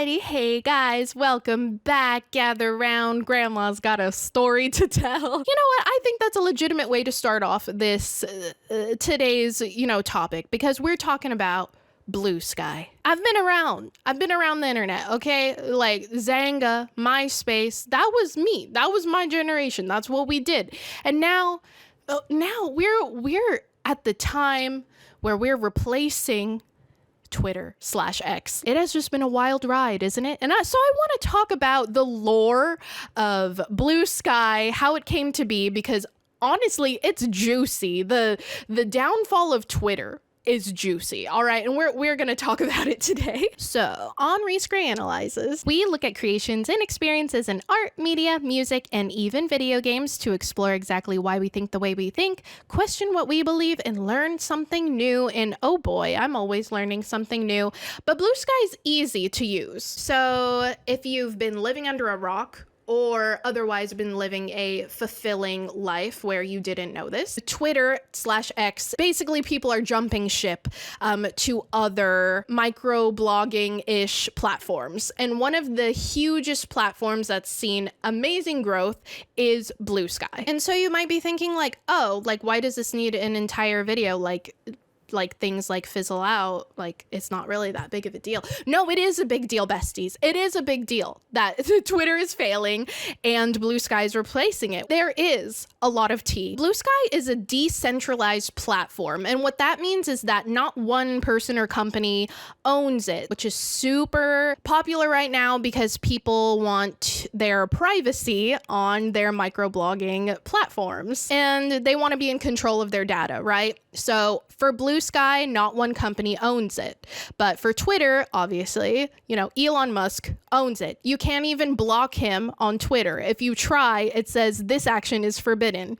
Alrighty, hey guys, welcome back. Gather round, Grandma's got a story to tell. You know what? I think that's a legitimate way to start off this today's, topic, because we're talking about Bluesky. I've been around the internet, okay? Like Zanga, MySpace, that was me. That was my generation. That's what we did. And now we're at the time where we're replacing Twitter/X. It has just been a wild ride, isn't it? And so I want to talk about the lore of Bluesky, how it came to be, because honestly, it's juicy. The downfall of Twitter is juicy, all right? And we're gonna talk about it today. So, on Reese Grey Analyzes, we look at creations and experiences in art, media, music, and even video games to explore exactly why we think the way we think, question what we believe, and learn something new. And oh boy, I'm always learning something new. But Bluesky is easy to use. So, if you've been living under a rock, or otherwise been living a fulfilling life where you didn't know this, Twitter/X, basically people are jumping ship to other micro-blogging-ish platforms. And one of the hugest platforms that's seen amazing growth is Bluesky. And so you might be thinking why does this need an entire video? Like things like fizzle out, like it's not really that big of a deal. No, it is a big deal, besties. It is a big deal that Twitter is failing and Bluesky is replacing it. There is a lot of tea. Bluesky is a decentralized platform, and what that means is that not one person or company owns it, which is super popular right now because people want their privacy on their microblogging platforms and they want to be in control of their data, right? So for Bluesky, not one company owns it. But for Twitter, obviously, Elon Musk owns it. You can't even block him on Twitter. If you try, it says this action is forbidden,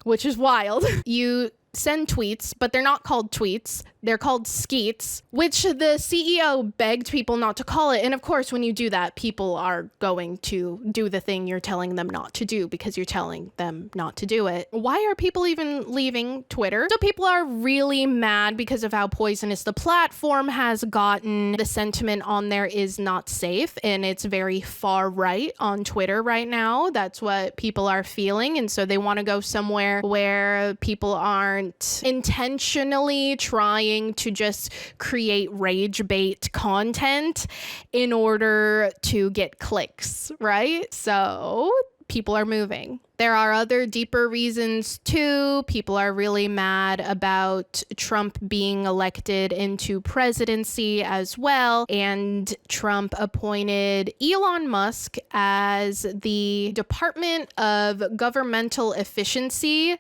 which is wild. You send tweets, but they're not called tweets. They're called skeets, which the CEO begged people not to call it. And of course, when you do that, people are going to do the thing you're telling them not to do because you're telling them not to do it. Why are people even leaving Twitter? So people are really mad because of how poisonous the platform has gotten. The sentiment on there is not safe, and it's very far right on Twitter right now. That's what people are feeling. And so they want to go somewhere where people aren't intentionally trying to just create rage bait content in order to get clicks, right? So people are moving. There are other deeper reasons too. People are really mad about Trump being elected into presidency as well. And Trump appointed Elon Musk as the Department of Governmental Efficiency,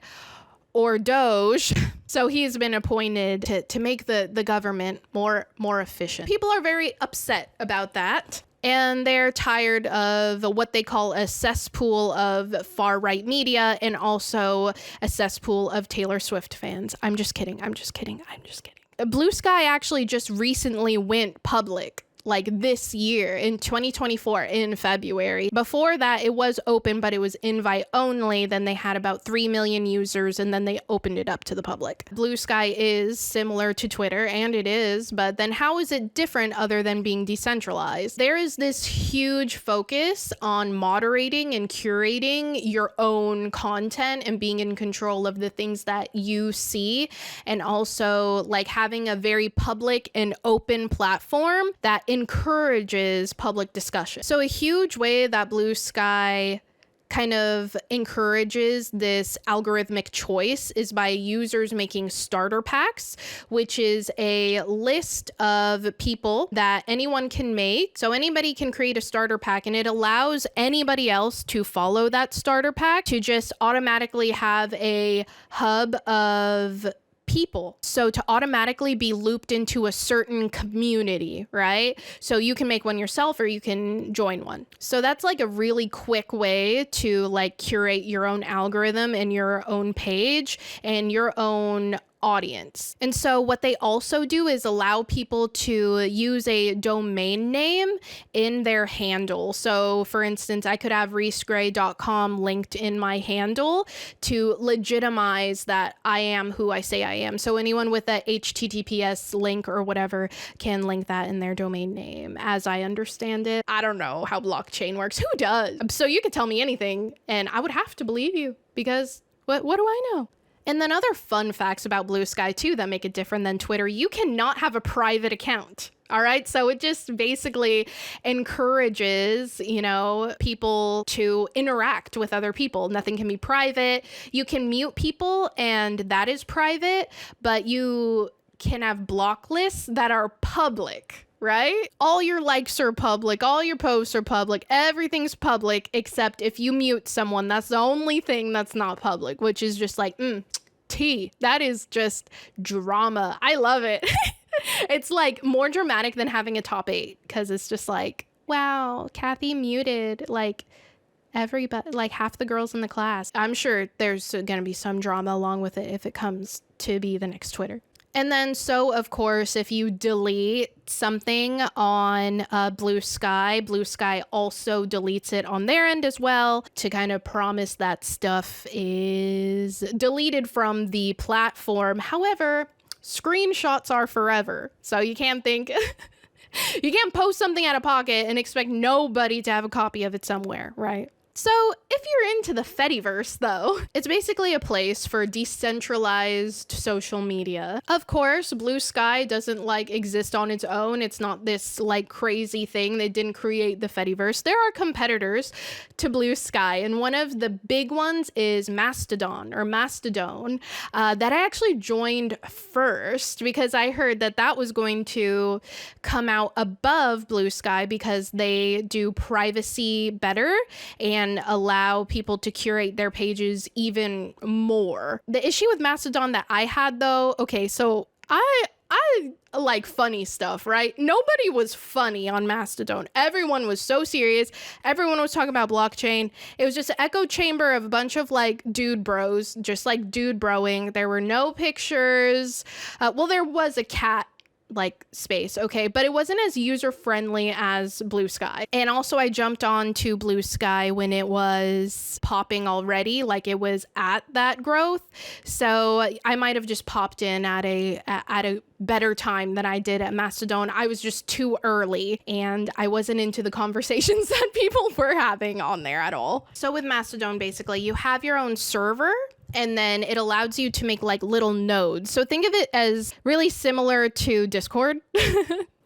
or Doge. So he's been appointed to make the government more efficient. People are very upset about that. And they're tired of what they call a cesspool of far-right media and also a cesspool of Taylor Swift fans. I'm just kidding. Bluesky actually just recently went public, like this year in 2024 in February. Before that, it was open, but it was invite only. Then they had about 3 million users, and then they opened it up to the public. Bluesky is similar to Twitter, and it is, but then how is it different other than being decentralized? There is this huge focus on moderating and curating your own content and being in control of the things that you see, and also like having a very public and open platform that encourages public discussion. So a huge way that Bluesky kind of encourages this algorithmic choice is by users making starter packs, which is a list of people that anyone can make. So anybody can create a starter pack, and it allows anybody else to follow that starter pack to just automatically have a hub of people. So to automatically be looped into a certain community, right? So you can make one yourself or you can join one. So that's like a really quick way to like curate your own algorithm and your own page and your own audience. And so what they also do is allow people to use a domain name in their handle. So for instance, I could have heyreesegrey.com linked in my handle to legitimize that I am who I say I am. So anyone with a HTTPS link or whatever can link that in their domain name, as I understand it. I don't know how blockchain works. Who does? So you could tell me anything and I would have to believe you, because what do I know? And then other fun facts about Bluesky too that make it different than Twitter. You cannot have a private account. All right. So it just basically encourages, people to interact with other people. Nothing can be private. You can mute people and that is private, but you can have block lists that are public. Right? All your likes are public, all your posts are public, everything's public, except if you mute someone, that's the only thing that's not public, which is just like, tea. That is just drama. I love it. It's like more dramatic than having a top 8, because it's just like, wow, Kathy muted like everybody, like half the girls in the class. I'm sure there's gonna be some drama along with it if it comes to be the next Twitter. And then, so of course, if you delete something on Bluesky also deletes it on their end as well to kind of promise that stuff is deleted from the platform. However, screenshots are forever. So you can't think, you can't post something out of pocket and expect nobody to have a copy of it somewhere, right? So if you're into the Fediverse, though, it's basically a place for decentralized social media. Of course, Bluesky doesn't exist on its own. It's not this crazy thing. They didn't create the Fediverse. There are competitors to Bluesky, and one of the big ones is Mastodon that I actually joined first because I heard that was going to come out above Bluesky because they do privacy better and allow people to curate their pages even more. The issue with Mastodon that I had, though, okay, so I like funny stuff, right? Nobody was funny on Mastodon. Everyone was so serious. Everyone was talking about blockchain. It was just an echo chamber of a bunch of dude bros, just dude broing. There were no pictures. Well, there was a cat space, okay, but it wasn't as user-friendly as Bluesky. And also I jumped on to Bluesky when it was popping already, it was at that growth, so I might have just popped in at a better time than I did at Mastodon. I was just too early and I wasn't into the conversations that people were having on there at all. So with Mastodon, basically you have your own server, and then it allows you to make little nodes. So think of it as really similar to Discord.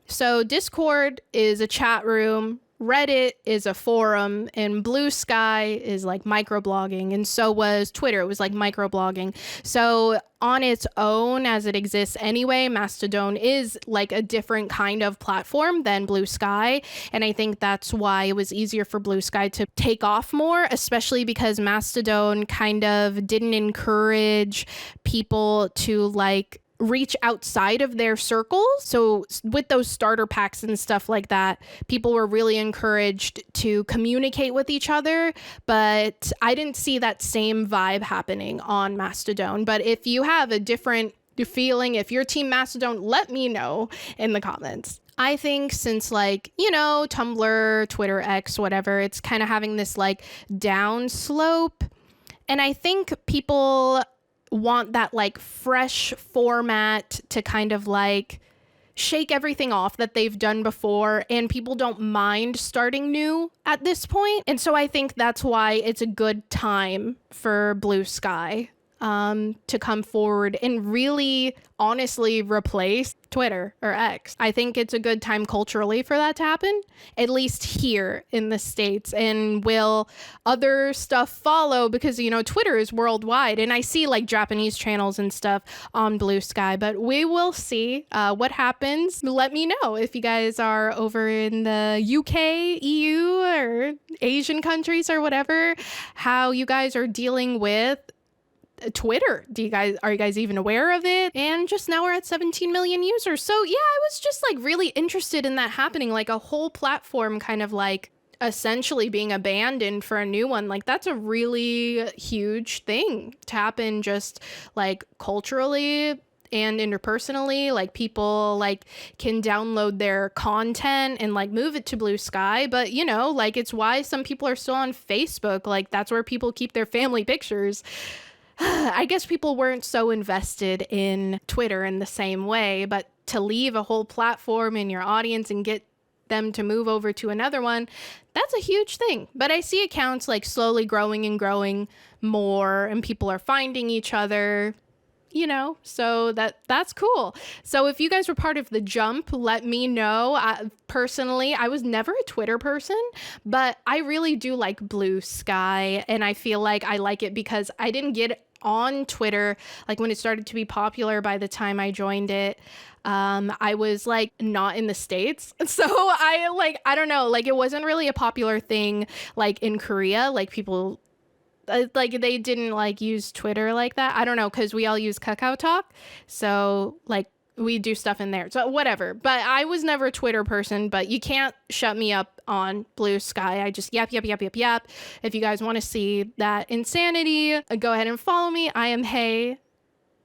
So Discord is a chat room, Reddit is a forum, and Bluesky is microblogging, and so was Twitter. It was microblogging. So on its own, as it exists anyway, Mastodon is a different kind of platform than Bluesky, and I think that's why it was easier for Bluesky to take off more, especially because Mastodon kind of didn't encourage people to reach outside of their circles. So with those starter packs and stuff like that, people were really encouraged to communicate with each other, but I didn't see that same vibe happening on Mastodon. But if you have a different feeling, if you're team Mastodon, let me know in the comments. I think since Tumblr, Twitter, X, whatever, it's kind of having this down slope, and I think people want that fresh format to kind of shake everything off that they've done before, and people don't mind starting new at this point. And so I think that's why it's a good time for Bluesky to come forward and really honestly replace Twitter or X. I think it's a good time culturally for that to happen, at least here in the States. And will other stuff follow? Because, Twitter is worldwide, and I see Japanese channels and stuff on Bluesky, but we will see what happens. Let me know if you guys are over in the UK, EU, or Asian countries or whatever, how you guys are dealing with Twitter. Are you guys even aware of it? And just now we're at 17 million users. So yeah, I was just really interested in that happening, a whole platform kind of essentially being abandoned for a new one. Like, that's a really huge thing to happen, just like culturally and interpersonally. Like, people like can download their content and like move it to Bluesky, but you know, like, it's why some people are still on Facebook. Like, that's where people keep their family pictures. I guess people weren't so invested in Twitter in the same way, but to leave a whole platform in your audience and get them to move over to another one, that's a huge thing. But I see accounts like slowly growing and growing more, and people are finding each other, you know, so that's cool. So if you guys were part of the jump, let me know. Personally, I was never a Twitter person, but I really do like Bluesky, and I feel like I like it because I didn't get on Twitter like when it started to be popular. By the time I joined it, I was like not in the States, so I don't know, like it wasn't really a popular thing like in Korea. Like, people like they didn't like use Twitter like that. I don't know, because we all use Kakao Talk, so like we do stuff in there, so whatever. But I was never a Twitter person, but you can't shut me up on Bluesky. I just yap. If you guys want to see that insanity, go ahead and follow me. I am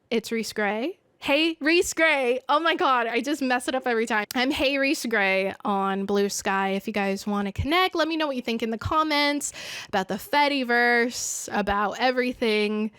it's Reese Gray. Hey Reese Gray. Oh my god, I just mess it up every time. I'm Hey Reese Gray on Bluesky. If you guys want to connect, let me know what you think in the comments about the Fediverse, about everything,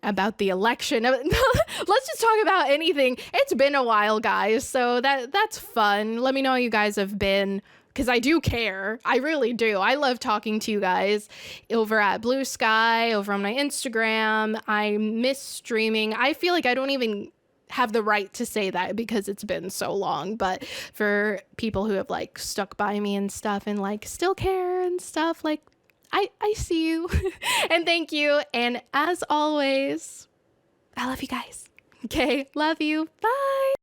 about the election. Let's just talk about anything. It's been a while, guys, so that's fun. Let me know how you guys have been, because I do care. I really do. I love talking to you guys over at Bluesky, over on my Instagram. I miss streaming. I feel like I don't even have the right to say that because it's been so long, but for people who have like stuck by me and stuff and like still care and stuff, like I see you and thank you. And as always, I love you guys. Okay, love you. Bye.